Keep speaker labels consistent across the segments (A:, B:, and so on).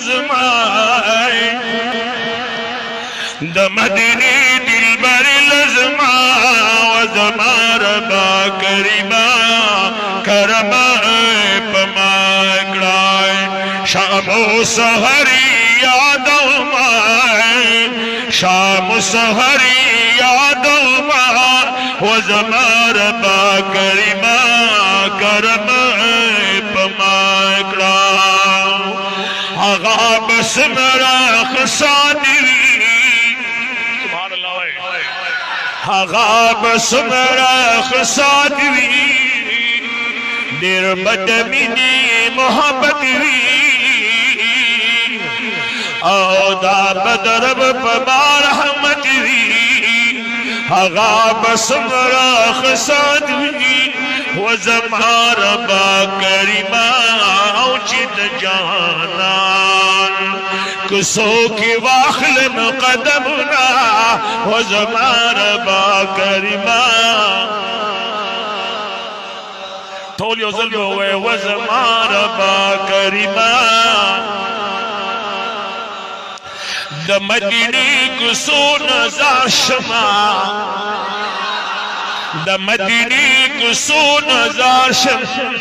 A: لزمائے دا مدینی دل بر لزما وزما ربا کریما کرما پما اکڑائے شام و سحری یادو مائے شام و سحری یادو مائے وزما ربا کریما کرما پما اکڑائے آغا بسم راخ ثانی آغا بسم راخ ثانی دیر بدمینی محبت وی او دا بدرب پبار رحمت وی آغا بسم راخ ثانی وزما ربا کریما او چید جانان کسو کی واخلم قدمنا وزما ربا کریما تولی و ظلم ہوئے وزما ربا کریما دا مدینی کسو نزار شما دا مدینی کسو نزار شما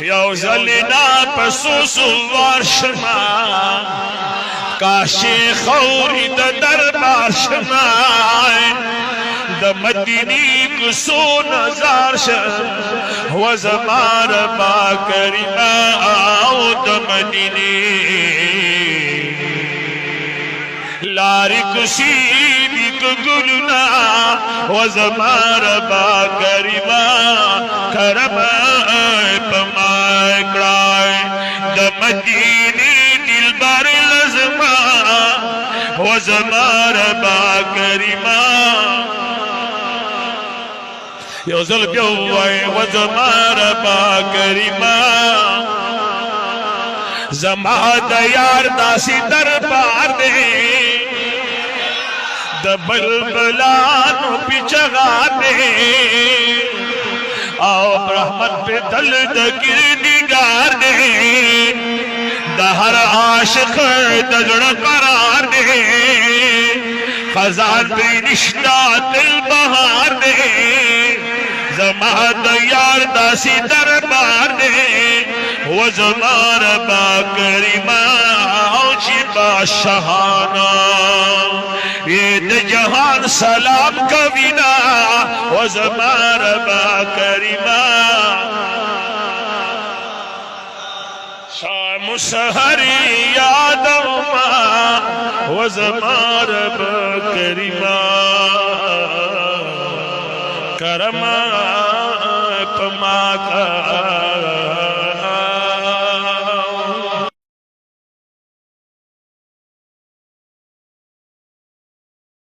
A: یو زلینا پسو سوار شما کاشی خوری دا دربار شما دا مدینی کسو نزار شما وزما ربا کریما او دا مدینی لاری کسی دیک گلنا وزما ربا کریما کرما پما اکڑائے دا مدینی دل بار لزما وزما ربا کریما یو ظلم یوائے وزما ربا کریما زما دا یار داسی دربار دے دا بلبلانو پیچھگار دے آو رحمت پہ دل دا گردگار دے دا ہر عاشق دا جڑ قرار دے خزان پہ نشتہ دل بہار دے زما دا یار داسی دربار دے وزما ربا کریما او چی بادشاہانا یہ دا جہان سلام کبینا وزما ربا کریما شام سحری یادو ما وزما ربا کریما کرما